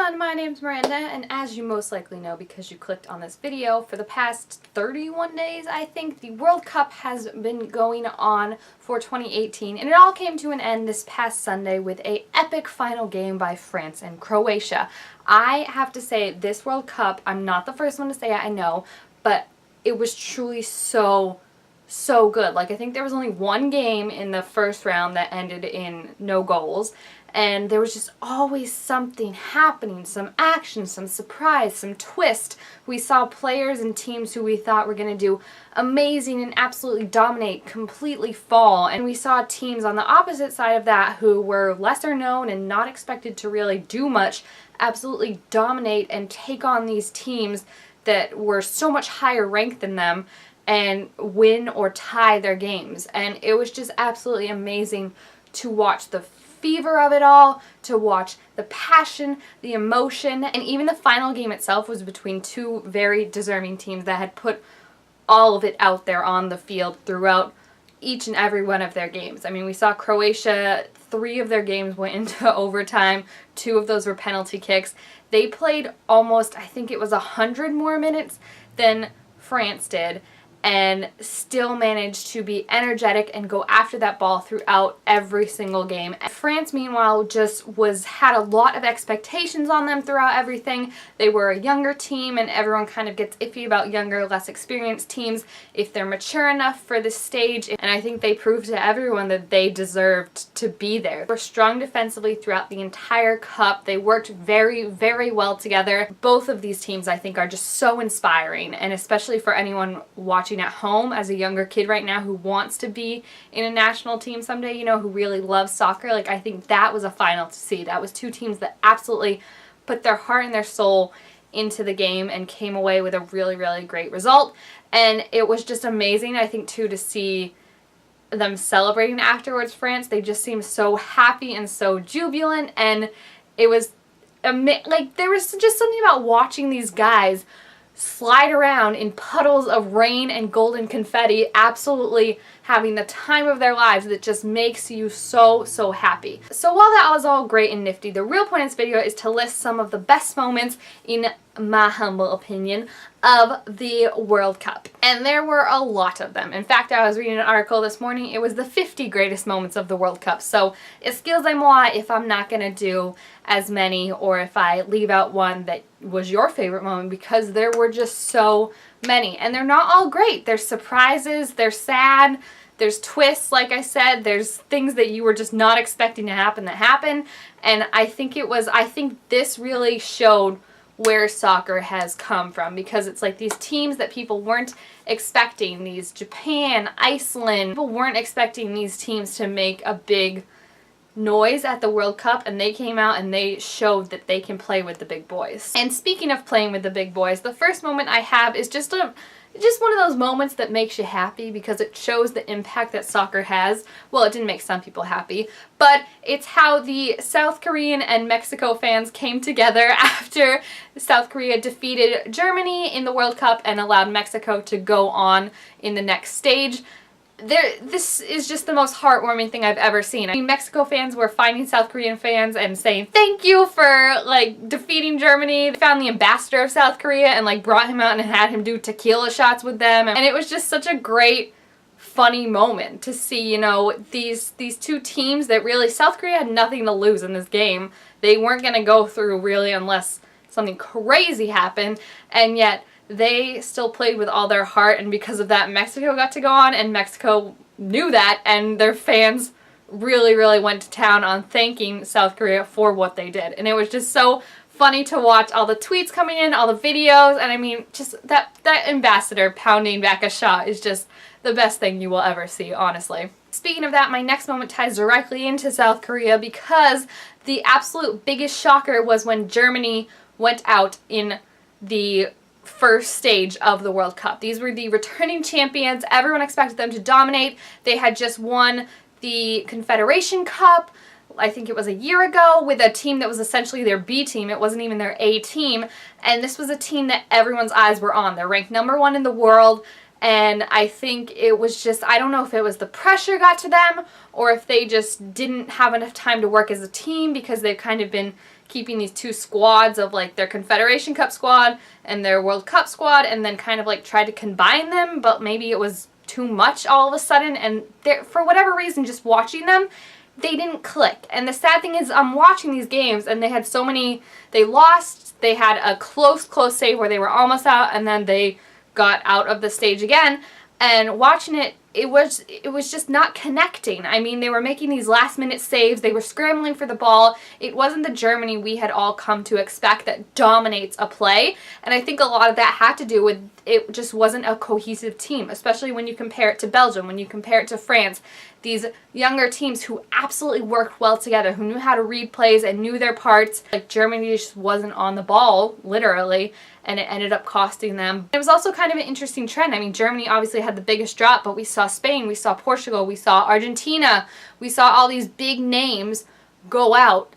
everyone, my name's Miranda, and as you most likely know because you clicked on this video, for the past 31 days, I think, the World Cup has been going on for 2018, and it all came to an end this past Sunday with an epic final game by France and Croatia. I have to say, this World Cup, I'm not the first one to say it, I know, but it was truly so good. Like, I think there was only one game in the first round that ended in no goals, and there was just always something happening, some action, some surprise, some twist. We saw players and teams who we thought were going to do amazing and absolutely dominate completely fall, and we saw teams on the opposite side of that who were lesser known and not expected to really do much absolutely dominate and take on these teams that were so much higher ranked than them and win or tie their games. And it was just absolutely amazing to watch the fever of it all, to watch the passion, the emotion, and even the final game itself was between two very deserving teams that had put all of it out there on the field throughout each and every one of their games. I mean, we saw Croatia, 3 of their games went into overtime, 2 of those were penalty kicks. They played almost, I think it was 100 more minutes than France did, and still managed to be energetic and go after that ball throughout every single game. France, meanwhile, just had a lot of expectations on them throughout everything. They were a younger team, and everyone kind of gets iffy about younger, less experienced teams if they're mature enough for this stage, and I think they proved to everyone that they deserved to be there. They were strong defensively throughout the entire cup. They worked very, very well together. Both of these teams, I think, are just so inspiring, and especially for anyone watching at home as a younger kid right now who wants to be in a national team someday, you know, who really loves soccer. Like, I think that was a final to see. That was 2 teams that absolutely put their heart and their soul into the game and came away with a really, really great result. And it was just amazing, I think, too, to see them celebrating afterwards. France, they just seemed so happy and so jubilant, and it was like, there was just something about watching these guys slide around in puddles of rain and golden confetti, absolutely having the time of their lives that just makes you so happy. So while that was all great and nifty, the real point of this video is to list some of the best moments, in my humble opinion, of the World Cup. And there were a lot of them. In fact, I was reading an article this morning, it was the 50 greatest moments of the World Cup. So excusez-moi if I'm not gonna do as many, or if I leave out one that was your favorite moment, because there were just so many. And they're not all great. There's surprises, they're sad, there's twists, like I said, there's things that you were just not expecting to happen that happen. And I think this really showed where soccer has come from, because it's like these teams that people weren't expecting, these Japan, Iceland, people weren't expecting these teams to make a big noise at the World Cup, and they came out and they showed that they can play with the big boys. And speaking of playing with the big boys, the first moment I have is just one of those moments that makes you happy because it shows the impact that soccer has. Well, it didn't make some people happy, but it's how the South Korean and Mexico fans came together after South Korea defeated Germany in the World Cup and allowed Mexico to go on in the next stage. This is just the most heartwarming thing I've ever seen. I mean, Mexico fans were finding South Korean fans and saying thank you for, like, defeating Germany. They found the ambassador of South Korea and, like, brought him out and had him do tequila shots with them. And it was just such a great, funny moment to see, you know, these 2 teams that really, South Korea had nothing to lose in this game. They weren't going to go through, really, unless something crazy happened, and yet they still played with all their heart, and because of that, Mexico got to go on, and Mexico knew that, and their fans really, really went to town on thanking South Korea for what they did. And it was just so funny to watch all the tweets coming in, all the videos, and I mean, just that ambassador pounding back a shot is just the best thing you will ever see, honestly. Speaking of that, my next moment ties directly into South Korea, because the absolute biggest shocker was when Germany went out in the first stage of the World Cup. These were the returning champions. Everyone expected them to dominate. They had just won the Confederation Cup, I think it was a year ago, with a team that was essentially their B team. It wasn't even their A team. And this was a team that everyone's eyes were on. They're ranked #1 in the world. And I think it was just, I don't know if it was the pressure got to them or if they just didn't have enough time to work as a team because they've kind of been keeping these two squads of like their Confederation Cup squad and their World Cup squad, and then kind of like tried to combine them, but maybe it was too much all of a sudden, and for whatever reason, just watching them, they didn't click. And the sad thing is, I'm watching these games and they had so many, they lost, they had a close save where they were almost out, and then they got out of the stage again, and watching it, it was just not connecting. I mean, they were making these last minute saves, they were scrambling for the ball. It wasn't the Germany we had all come to expect that dominates a play, and I think a lot of that had to do with it just wasn't a cohesive team, especially when you compare it to Belgium, when you compare it to France. These younger teams who absolutely worked well together, who knew how to read plays and knew their parts. Like, Germany just wasn't on the ball, literally, and it ended up costing them. It was also kind of an interesting trend. I mean, Germany obviously had the biggest drop, but we saw Spain, we saw Portugal, we saw Argentina, we saw all these big names go out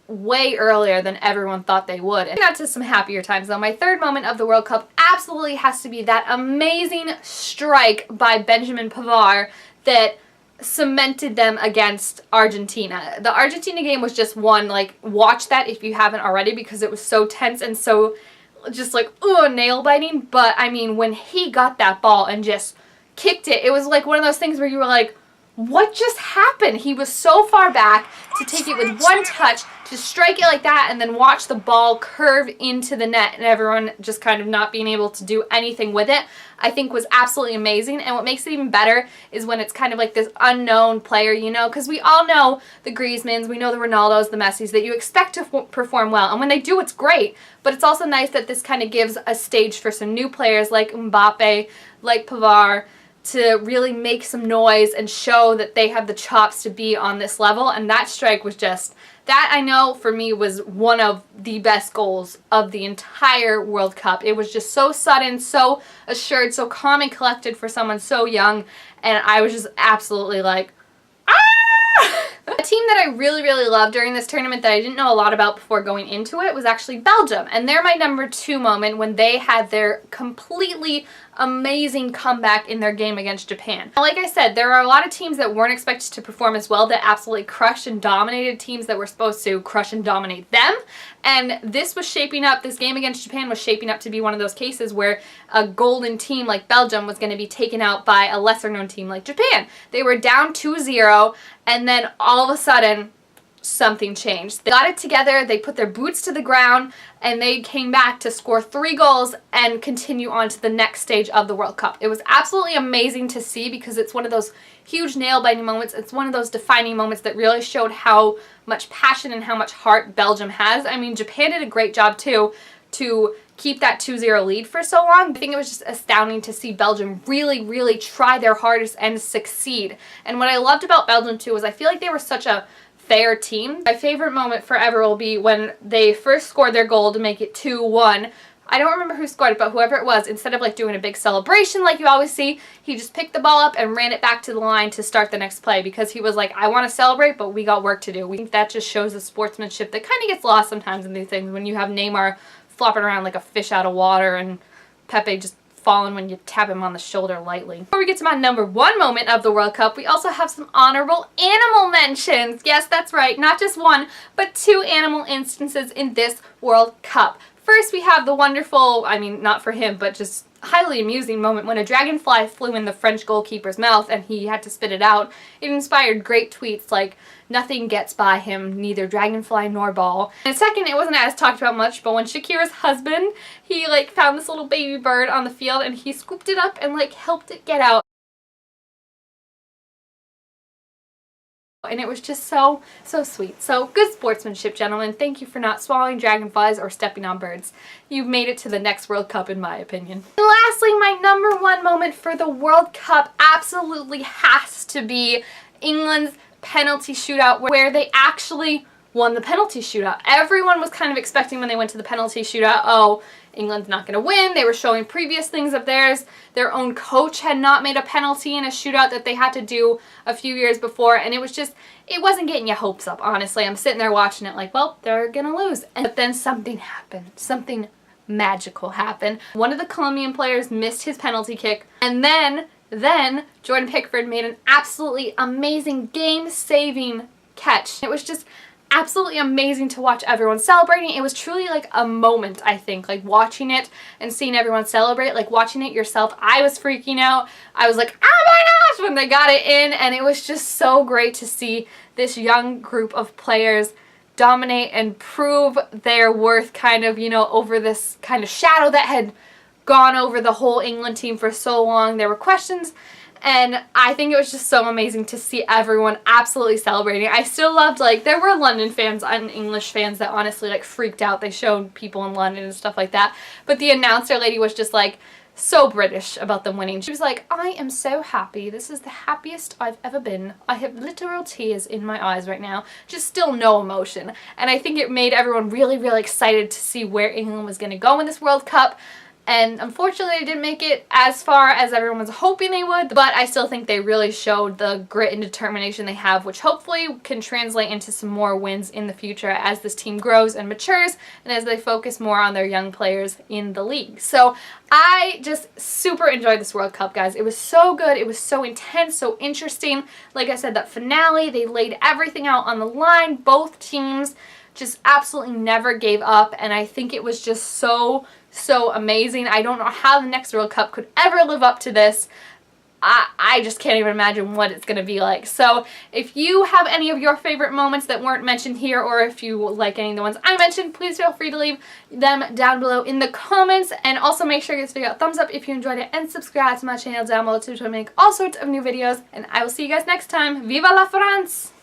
way earlier than everyone thought they would. And got to some happier times though. My third moment of the World Cup absolutely has to be that amazing strike by Benjamin Pavard that cemented them against Argentina. The Argentina game was just one, like, watch that if you haven't already, because it was so tense and so just like, nail biting. But I mean, when he got that ball and just kicked it, it was like one of those things where you were like, what just happened? He was so far back to take it with one touch, to strike it like that, and then watch the ball curve into the net, and everyone just kind of not being able to do anything with it, I think was absolutely amazing. And what makes it even better is when it's kind of like this unknown player, you know, because we all know the Griezmanns, we know the Ronaldos, the Messis, that you expect to perform well, and when they do, it's great. But it's also nice that this kind of gives a stage for some new players like Mbappe, like Pavard, to really make some noise and show that they have the chops to be on this level. And that strike was just, that I know for me was one of the best goals of the entire World Cup. It was just so sudden, so assured, so calm and collected for someone so young, and I was just absolutely like, A team that I really loved during this tournament that I didn't know a lot about before going into it was actually Belgium. And they're my number 2 moment when they had their completely amazing comeback in their game against Japan. Now, like I said, there are a lot of teams that weren't expected to perform as well that absolutely crushed and dominated teams that were supposed to crush and dominate them. And this was shaping up, this game against Japan was shaping up to be one of those cases where a golden team like Belgium was going to be taken out by a lesser known team like Japan. They were down 2-0, and then all of a sudden something changed. They got it together, they put their boots to the ground, and they came back to score 3 goals and continue on to the next stage of the World Cup. It was absolutely amazing to see because it's one of those huge nail-biting moments. It's one of those defining moments that really showed how much passion and how much heart Belgium has. I mean, Japan did a great job too to keep that 2-0 lead for so long. I think it was just astounding to see Belgium really try their hardest and succeed. And what I loved about Belgium too was I feel like they were such a fair team. My favorite moment forever will be when they first scored their goal to make it 2-1. I don't remember who scored it, but whoever it was, instead of like doing a big celebration like you always see, he just picked the ball up and ran it back to the line to start the next play because he was like, I want to celebrate, but we got work to do. We think that just shows the sportsmanship that kind of gets lost sometimes in these things when you have Neymar flopping around like a fish out of water and Pepe just falling when you tap him on the shoulder lightly. Before we get to my number 1 moment of the World Cup, we also have some honorable animal mentions. Yes, that's right, not just 1, but 2 animal instances in this World Cup. First, we have the wonderful, I mean, not for him, but just highly amusing moment when a dragonfly flew in the French goalkeeper's mouth and he had to spit it out. It inspired great tweets like, nothing gets by him, neither dragonfly nor ball. And second, it wasn't as talked about much, but when Shakira's husband, he like found this little baby bird on the field and he scooped it up and like helped it get out. And it was just so sweet. So good sportsmanship, gentlemen. Thank you for not swallowing dragonflies or stepping on birds. You've made it to the next World Cup in my opinion. And lastly, my number 1 moment for the World Cup absolutely has to be England's penalty shootout where they actually won the penalty shootout. Everyone was kind of expecting when they went to the penalty shootout, oh, England's not going to win. They were showing previous things of theirs. Their own coach had not made a penalty in a shootout that they had to do a few years before, and it was just, it wasn't getting your hopes up, honestly. I'm sitting there watching it like, well, they're going to lose. But then something happened. Something magical happened. One of the Colombian players missed his penalty kick, and then Jordan Pickford made an absolutely amazing game-saving catch. It was just absolutely amazing to watch everyone celebrating. It was truly like a moment, I think, like watching it and seeing everyone celebrate, like watching it yourself. I was freaking out. I was like, oh my gosh, when they got it in, and it was just so great to see this young group of players dominate and prove their worth kind of, you know, over this kind of shadow that had gone over the whole England team for so long. There were questions, and I think it was just so amazing to see everyone absolutely celebrating. I still loved, like, there were London fans and English fans that honestly, like, freaked out. They showed people in London and stuff like that. But the announcer lady was just, like, so British about them winning. She was like, I am so happy. This is the happiest I've ever been. I have literal tears in my eyes right now. Just still no emotion. And I think it made everyone really, really excited to see where England was going to go in this World Cup. And unfortunately, they didn't make it as far as everyone was hoping they would, but I still think they really showed the grit and determination they have, which hopefully can translate into some more wins in the future as this team grows and matures and as they focus more on their young players in the league. So I just super enjoyed this World Cup, guys. It was so good. It was so intense, so interesting. Like I said, that finale, they laid everything out on the line. Both teams just absolutely never gave up, and I think it was just so amazing. I don't know how the next World Cup could ever live up to this. I just can't even imagine what it's going to be like. So if you have any of your favorite moments that weren't mentioned here, or if you like any of the ones I mentioned, please feel free to leave them down below in the comments. And also make sure you give this video a thumbs up if you enjoyed it, and subscribe to my channel down below too, to make all sorts of new videos. And I will see you guys next time. Viva la France!